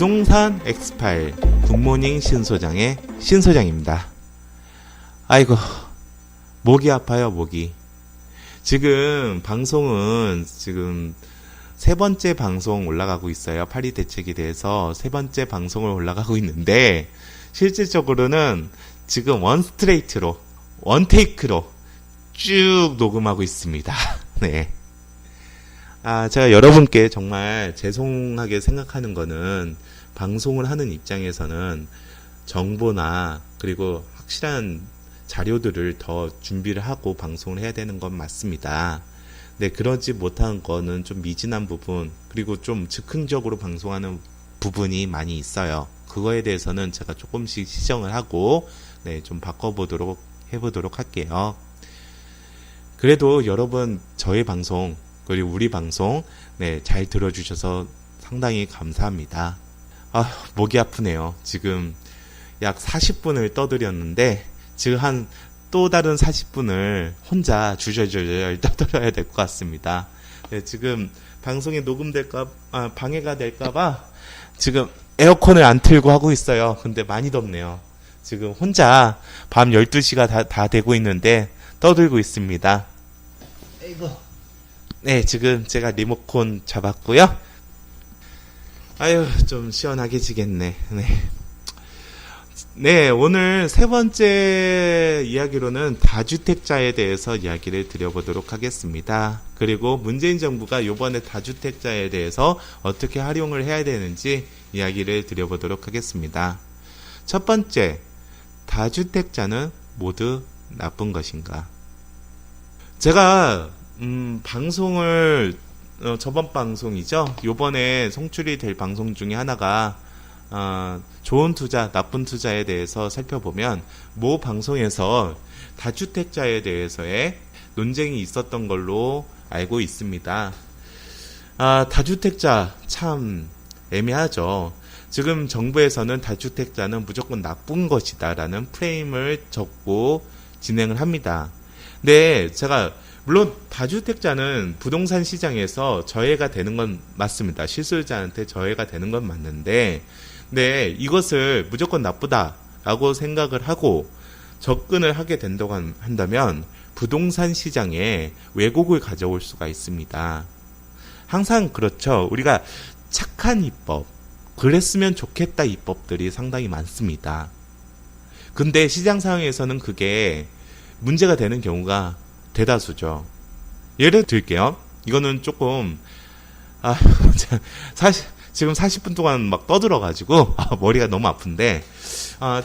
부동산 엑스파일 굿모닝 신소장의 신소장입니다. 아이고, 목이 아파요, 목이. 지금 방송은 지금 세 번째 방송 올라가고 있어요. 파리 대책에 대해서 세 번째 방송을 올라가고 있는데, 실질적으로는 지금 원 테이크로 쭉 녹음하고 있습니다. 네. 제가 여러분께 정말 죄송하게 생각하는 거는, 방송을 하는 입장에서는 정보나 그리고 확실한 자료들을 더 준비를 하고 방송을 해야 되는 건 맞습니다. 네, 그러지 못한 거는 좀 미진한 부분, 그리고 좀 즉흥적으로 방송하는 부분이 많이 있어요. 그거에 대해서는 제가 조금씩 시정을 하고, 네, 좀 해보도록 할게요. 그래도 여러분, 저의 방송, 그리고 우리 방송, 네, 잘 들어주셔서 상당히 감사합니다. 목이 아프네요. 지금 약 40분을 떠들였는데, 지금 또 다른 40분을 혼자 주저주저 떠들어야 될 것 같습니다. 네, 지금 방송이 방해가 될까봐 지금 에어컨을 안 틀고 하고 있어요. 근데 많이 덥네요. 지금 혼자 밤 12시가 다 되고 있는데 떠들고 있습니다. 아이고. 네, 지금 제가 리모컨 잡았고요. 아유, 좀 시원하게 지겠네. 네, 오늘 세 번째 이야기로는 다주택자에 대해서 이야기를 드려보도록 하겠습니다. 그리고 문재인 정부가 이번에 다주택자에 대해서 어떻게 활용을 해야 되는지 이야기를 드려보도록 하겠습니다. 첫 번째, 다주택자는 모두 나쁜 것인가? 제가 방송을 저번 방송이죠. 요번에 송출이 될 방송 중에 하나가 좋은 투자, 나쁜 투자에 대해서 살펴보면 모 방송에서 다주택자에 대해서의 논쟁이 있었던 걸로 알고 있습니다. 다주택자 참 애매하죠. 지금 정부에서는 다주택자는 무조건 나쁜 것이다 라는 프레임을 접고 진행을 합니다. 네, 물론 다주택자는 부동산 시장에서 저해가 되는 건 맞습니다. 실수요자한테 저해가 되는 건 맞는데, 네, 이것을 무조건 나쁘다라고 생각을 하고 접근을 하게 된다고 한다면 부동산 시장에 왜곡을 가져올 수가 있습니다. 항상 그렇죠. 우리가 착한 입법, 그랬으면 좋겠다 입법들이 상당히 많습니다. 근데 시장 상황에서는 그게 문제가 되는 경우가 대다수죠. 예를 들게요. 이거는 조금 사실 지금 40분 동안 막 떠들어가지고 머리가 너무 아픈데,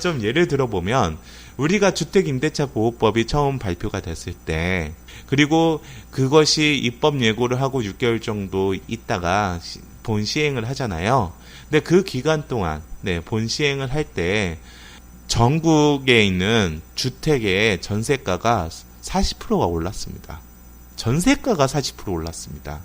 좀 예를 들어보면 우리가 주택임대차보호법이 처음 발표가 됐을 때, 그리고 그것이 입법 예고를 하고 6개월 정도 있다가 본 시행을 하잖아요. 근데 그 기간 동안 본 시행을 할 때 전국에 있는 주택의 전세가가 40%가 올랐습니다. 전세가가 40% 올랐습니다.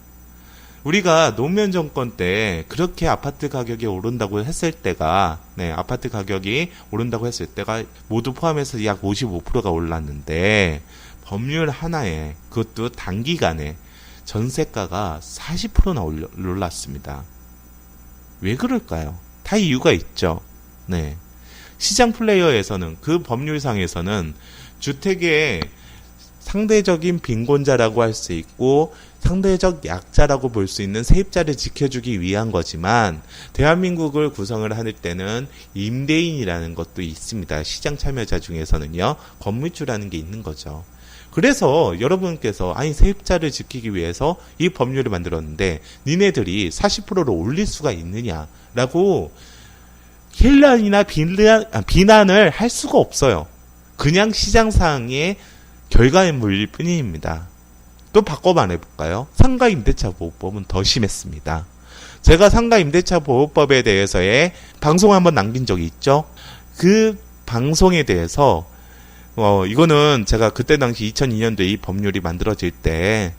우리가 노무현 정권 때 그렇게 아파트 가격이 오른다고 했을 때가, 아파트 가격이 오른다고 했을 때가 모두 포함해서 약 55%가 올랐는데, 법률 하나에, 그것도 단기간에 전세가가 40%나 올랐습니다. 왜 그럴까요? 다 이유가 있죠. 네. 시장 플레이어에서는, 그 법률상에서는 주택의 상대적인 빈곤자라고 할 수 있고 상대적 약자라고 볼 수 있는 세입자를 지켜주기 위한 거지만, 대한민국을 구성을 할 때는 임대인이라는 것도 있습니다. 시장 참여자 중에서는요, 건물주라는 게 있는 거죠. 그래서 여러분께서 세입자를 지키기 위해서 이 법률을 만들었는데 니네들이 40%를 올릴 수가 있느냐라고 힐난이나 비난을 할 수가 없어요. 그냥 시장상의 결과물일 뿐입니다. 또 바꿔 말해볼까요? 상가임대차보호법은 더 심했습니다. 제가 상가임대차보호법에 대해서의 방송을 한번 남긴 적이 있죠. 그 방송에 대해서 이거는 제가 그때 당시 2002년도에 이 법률이 만들어질 때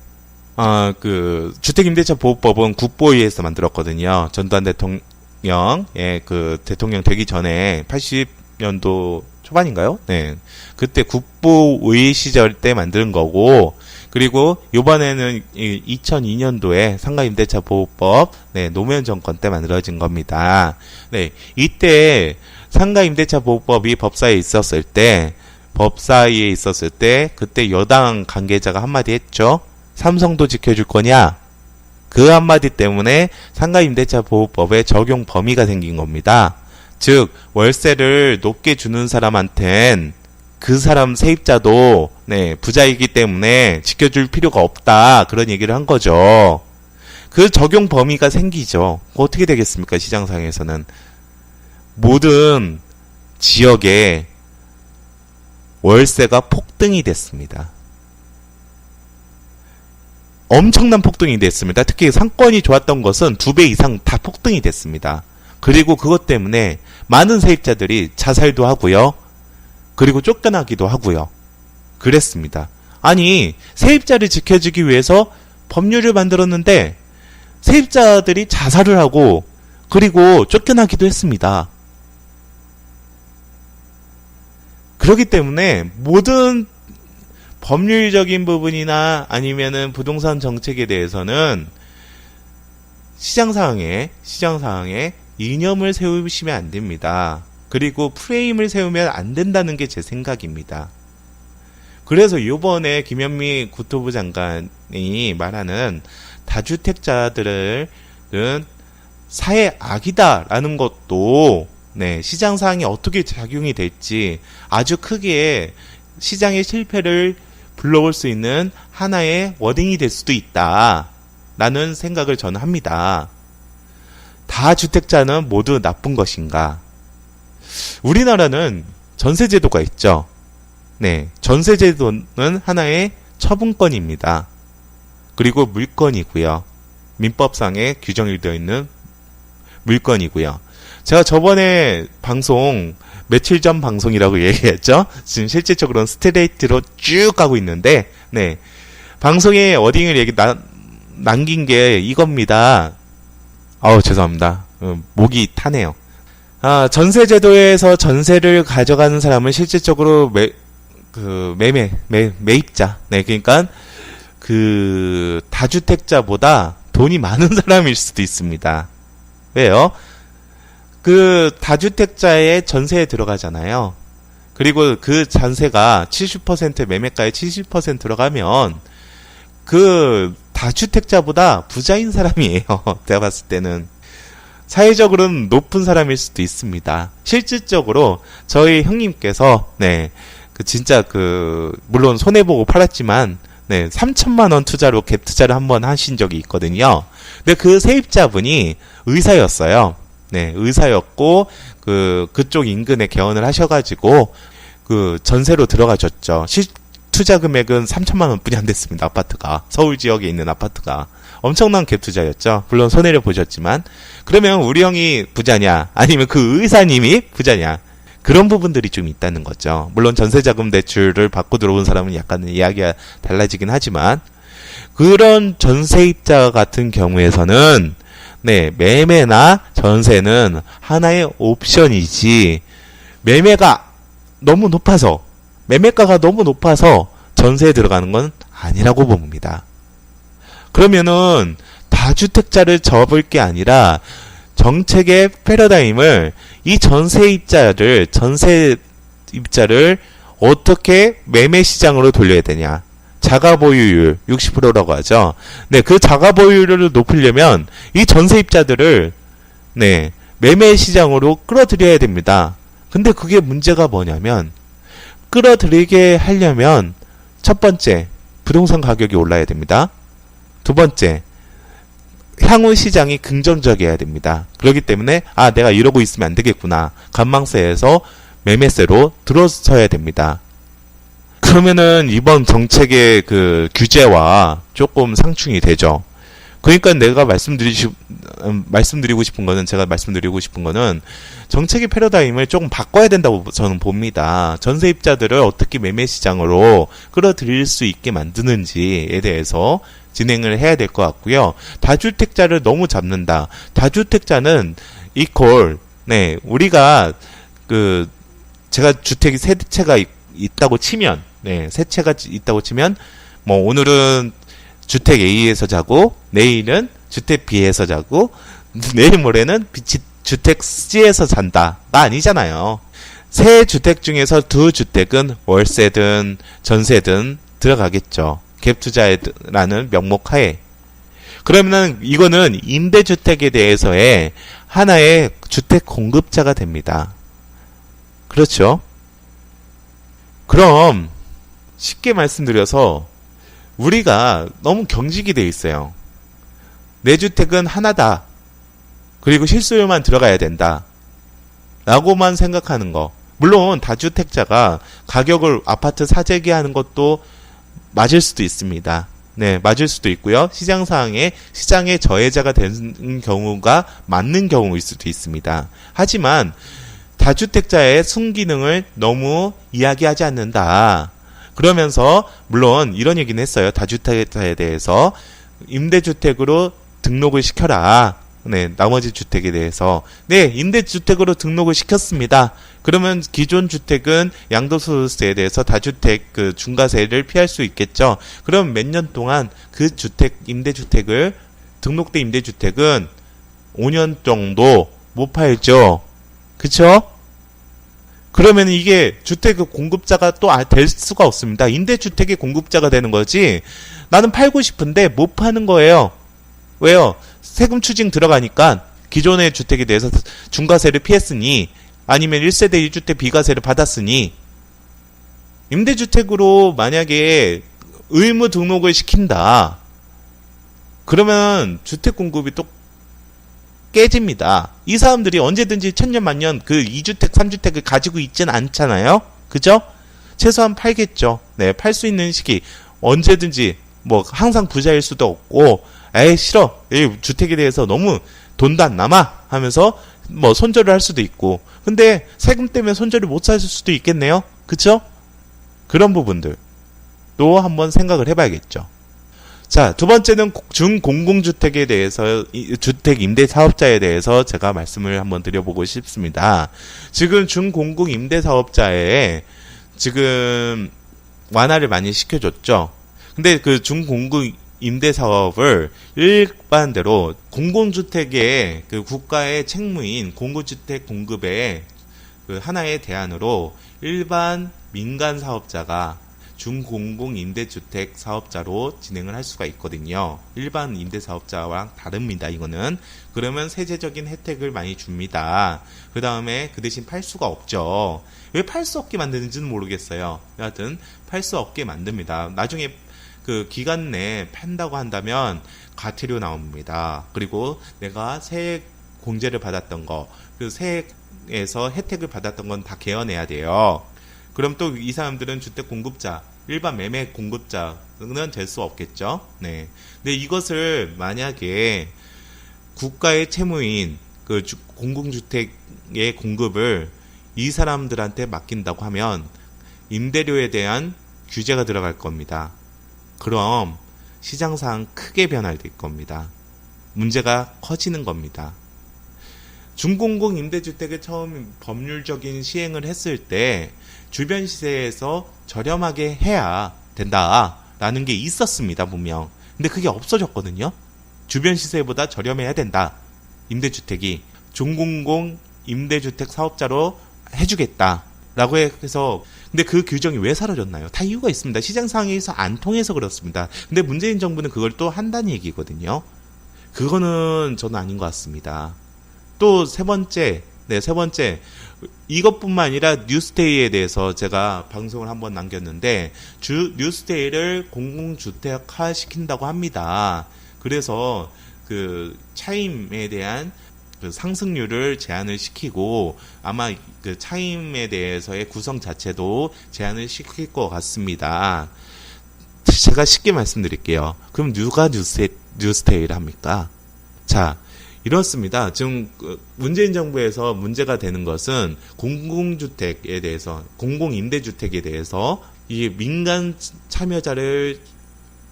그 주택임대차보호법은 국보위에서 만들었거든요. 전두환 대통령의 그 대통령 되기 전에 80년도 초반인가요? 네. 그때 국보의 시절 때 만든 거고, 그리고 이번에는 2002년도에 상가임대차 보호법 노무현 정권 때 만들어진 겁니다. 네, 이때 상가임대차 보호법이 법사위에 있었을 때 그때 여당 관계자가 한마디 했죠. 삼성도 지켜줄 거냐? 그 한마디 때문에 상가임대차 보호법의 적용 범위가 생긴 겁니다. 즉 월세를 높게 주는 사람한텐 그 사람 세입자도 부자이기 때문에 지켜줄 필요가 없다, 그런 얘기를 한 거죠. 그 적용 범위가 생기죠. 어떻게 되겠습니까? 시장상에서는 모든 지역에 월세가 폭등이 됐습니다. 엄청난 폭등이 됐습니다. 특히 상권이 좋았던 것은 2배 이상 다 폭등이 됐습니다. 그리고 그것 때문에 많은 세입자들이 자살도 하고요. 그리고 쫓겨나기도 하고요. 그랬습니다. 아니, 세입자를 지켜주기 위해서 법률을 만들었는데 세입자들이 자살을 하고 그리고 쫓겨나기도 했습니다. 그렇기 때문에 모든 법률적인 부분이나 아니면은 부동산 정책에 대해서는 시장 상황에 이념을 세우시면 안 됩니다. 그리고 프레임을 세우면 안 된다는 게 제 생각입니다. 그래서 이번에 김현미 국토부 장관이 말하는 다주택자들은 사회 악이다라는 것도 시장 상황이 어떻게 작용이 될지 아주 크게 시장의 실패를 불러올 수 있는 하나의 워딩이 될 수도 있다라는 생각을 저는 합니다. 다주택자는 모두 나쁜 것인가? 우리나라는 전세제도가 있죠. 전세제도는 하나의 처분권입니다. 그리고 물건이고요. 민법상에 규정이 되어 있는 물건이고요. 제가 저번에 방송, 며칠 전 방송이라고 얘기했죠. 지금 실질적으로는 스트레이트로 쭉 가고 있는데, 방송에 워딩을 남긴 게 이겁니다. 죄송합니다. 목이 타네요. 전세제도에서 전세를 가져가는 사람은 실질적으로 매입자. 그러니까 다주택자보다 돈이 많은 사람일 수도 있습니다. 왜요? 다주택자의 전세에 들어가잖아요. 그리고 그 전세가 70% 매매가의 70% 들어가면 다주택자보다 부자인 사람이에요. 제가 봤을 때는. 사회적으로는 높은 사람일 수도 있습니다. 실질적으로 저희 형님께서 진짜 물론 손해보고 팔았지만 3천만 원 투자로 갭 투자를 한번 하신 적이 있거든요. 근데 그 세입자분이 의사였어요. 의사였고 그쪽 인근에 개원을 하셔가지고 전세로 들어가셨죠. 투자 금액은 3천만 원뿐이 안 됐습니다. 아파트가, 서울 지역에 있는 아파트가 엄청난 갭 투자였죠. 물론 손해를 보셨지만, 그러면 우리 형이 부자냐 아니면 그 의사님이 부자냐, 그런 부분들이 좀 있다는 거죠. 물론 전세자금 대출을 받고 들어온 사람은 약간 이야기가 달라지긴 하지만, 그런 전세입자 같은 경우에서는 매매나 전세는 하나의 옵션이지, 매매가가 너무 높아서 전세에 들어가는 건 아니라고 봅니다. 그러면은 다주택자를 접을 게 아니라 정책의 패러다임을 이 전세입자를 어떻게 매매 시장으로 돌려야 되냐. 자가 보유율 60%라고 하죠. 그 자가 보유율을 높이려면 이 전세입자들을 매매 시장으로 끌어들여야 됩니다. 근데 그게 문제가 뭐냐면, 끌어들이게 하려면 첫 번째, 부동산 가격이 올라야 됩니다. 두 번째, 향후 시장이 긍정적이어야 됩니다. 그렇기 때문에 내가 이러고 있으면 안 되겠구나. 관망세에서 매매세로 들어서야 됩니다. 그러면은 이번 정책의 규제와 조금 상충이 되죠. 그러니까 제가 말씀드리고 싶은 거는 정책의 패러다임을 조금 바꿔야 된다고 저는 봅니다. 전세입자들을 어떻게 매매 시장으로 끌어들일 수 있게 만드는지에 대해서 진행을 해야 될 것 같고요. 다주택자를 너무 잡는다. 다주택자는 우리가 제가 주택이 세 채가 있다고 치면, 세 채가 있다고 치면 뭐 오늘은 주택 A에서 자고 내일은 주택 B에서 자고 내일 모레는 주택 C에서 잔다가 아니잖아요. 세 주택 중에서 두 주택은 월세든 전세든 들어가겠죠. 갭투자라는 명목 하에. 그러면 이거는 임대주택에 대해서의 하나의 주택 공급자가 됩니다. 그렇죠? 그럼 쉽게 말씀드려서 우리가 너무 경직이 돼 있어요. 내 주택은 하나다. 그리고 실수요만 들어가야 된다. 라고만 생각하는 거. 물론 다주택자가 가격을 아파트 사재기하는 것도 맞을 수도 있습니다. 네, 맞을 수도 있고요. 시장의 저해자가 되는 경우가 맞는 경우일 수도 있습니다. 하지만 다주택자의 순기능을 너무 이야기하지 않는다. 그러면서 물론 이런 얘기는 했어요. 다주택자에 대해서 임대주택으로 등록을 시켜라. 네, 나머지 주택에 대해서. 네, 임대주택으로 등록을 시켰습니다. 그러면 기존 주택은 양도소득세에 대해서 다주택 그 중과세를 피할 수 있겠죠. 그럼 몇 년 동안 그 임대주택을, 등록된 임대주택은 5년 정도 못 팔죠. 그쵸? 그러면 이게 주택 공급자가 또 될 수가 없습니다. 임대주택의 공급자가 되는 거지. 나는 팔고 싶은데 못 파는 거예요. 왜요? 세금 추징 들어가니까 기존의 주택에 대해서 중과세를 피했으니 아니면 1세대 1주택 비과세를 받았으니 임대주택으로 만약에 의무 등록을 시킨다. 그러면 주택 공급이 또 깨집니다. 이 사람들이 언제든지 천년 만년 그 2주택 3주택을 가지고 있진 않잖아요. 그죠? 최소한 팔겠죠. 네, 팔 수 있는 시기 언제든지 뭐 항상 부자일 수도 없고 에이 싫어. 이 주택에 대해서 너무 돈도 안 남아 하면서 뭐 손절을 할 수도 있고. 근데 세금 때문에 손절을 못 살 수도 있겠네요. 그쵸? 그런 부분들도 한번 생각을 해봐야겠죠. 자, 두 번째는 준공공주택에 대해서, 주택 임대 사업자에 대해서 제가 말씀을 한번 드려보고 싶습니다. 지금 준공공 임대 사업자에 지금 완화를 많이 시켜줬죠. 근데 그 준공공 임대 사업을 일반대로 공공주택의 그 국가의 책무인 공공주택 공급의 그 하나의 대안으로 일반 민간 사업자가 준공공 임대주택 사업자로 진행을 할 수가 있거든요. 일반 임대사업자와 다릅니다. 이거는. 그러면 세제적인 혜택을 많이 줍니다. 그 다음에 그 대신 팔 수가 없죠. 왜 팔 수 없게 만드는지는 모르겠어요. 여하튼 팔 수 없게 만듭니다. 나중에 그 기간 내에 판다고 한다면 과태료 나옵니다. 그리고 내가 세액 공제를 받았던 거, 그 세액에서 혜택을 받았던 건 다 개헌해야 돼요. 그럼 또 이 사람들은 주택 공급자, 일반 매매 공급자는 될 수 없겠죠. 네. 근데 이것을 만약에 국가의 채무인 그 공공주택의 공급을 이 사람들한테 맡긴다고 하면 임대료에 대한 규제가 들어갈 겁니다. 그럼 시장상 크게 변화될 겁니다. 문제가 커지는 겁니다. 준공공 임대주택을 처음 법률적인 시행을 했을 때 주변 시세에서 저렴하게 해야 된다라는 게 있었습니다, 분명. 근데 그게 없어졌거든요. 주변 시세보다 저렴해야 된다. 임대주택이 준공공 임대주택 사업자로 해주겠다라고 해서. 근데 그 규정이 왜 사라졌나요? 다 이유가 있습니다. 시장 상황에서 안 통해서 그렇습니다. 근데 문재인 정부는 그걸 또 한다는 얘기거든요. 그거는 저는 아닌 것 같습니다. 또 세 번째, 이것뿐만 아니라 뉴스테이에 대해서 제가 방송을 한번 남겼는데 뉴스테이를 공공주택화 시킨다고 합니다. 그래서 그 차임에 대한 그 상승률을 제한을 시키고 아마 그 차임에 대해서의 구성 자체도 제한을 시킬 것 같습니다. 제가 쉽게 말씀드릴게요. 그럼 누가 뉴스테이를 합니까? 자, 이렇습니다. 지금 문재인 정부에서 문제가 되는 것은 공공주택에 대해서, 공공임대주택에 대해서 이 민간 참여자를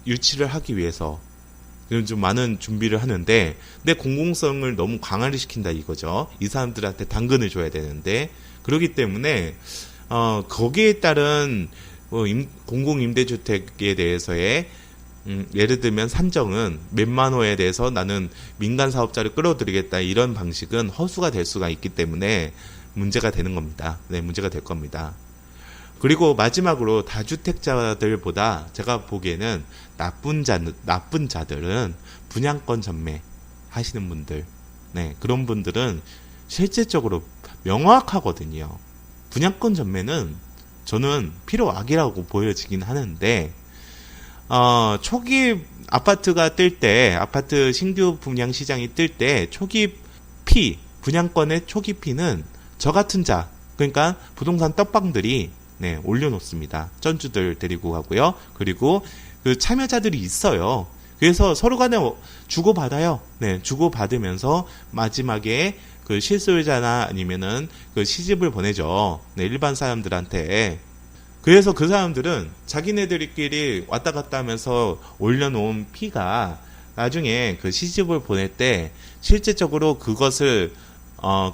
유치를 하기 위해서 좀 많은 준비를 하는데, 근데 공공성을 너무 강화를 시킨다 이거죠. 이 사람들한테 당근을 줘야 되는데, 그렇기 때문에 거기에 따른 공공임대주택에 대해서의 예를 들면 산정은 몇만 호에 대해서 나는 민간 사업자를 끌어들이겠다 이런 방식은 허수가 될 수가 있기 때문에 문제가 되는 겁니다. 네, 문제가 될 겁니다. 그리고 마지막으로 다주택자들보다 제가 보기에는 나쁜 자들은 분양권 전매 하시는 분들, 네, 그런 분들은 실질적으로 명확하거든요. 분양권 전매는 저는 필요악이라고 보여지긴 하는데, 초기 아파트가 뜰 때, 아파트 신규 분양 시장이 뜰 때, 분양권의 초기 피는 저 같은 자, 그러니까 부동산 떡방들이 네, 올려놓습니다. 전주들 데리고 가고요. 그리고 그 참여자들이 있어요. 그래서 서로 간에 주고받아요. 네, 주고받으면서 마지막에 그 실소유자나 아니면은 그 시집을 보내죠. 네, 일반 사람들한테. 그래서 그 사람들은 자기네들끼리 왔다 갔다 하면서 올려놓은 피가 나중에 그 시집을 보낼 때 실제적으로 그것을,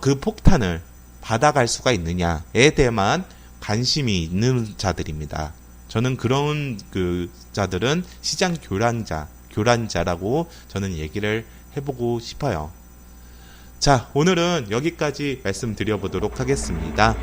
그 폭탄을 받아갈 수가 있느냐에 대해만 관심이 있는 자들입니다. 저는 그런 그 자들은 시장 교란자라고 저는 얘기를 해보고 싶어요. 자, 오늘은 여기까지 말씀드려보도록 하겠습니다.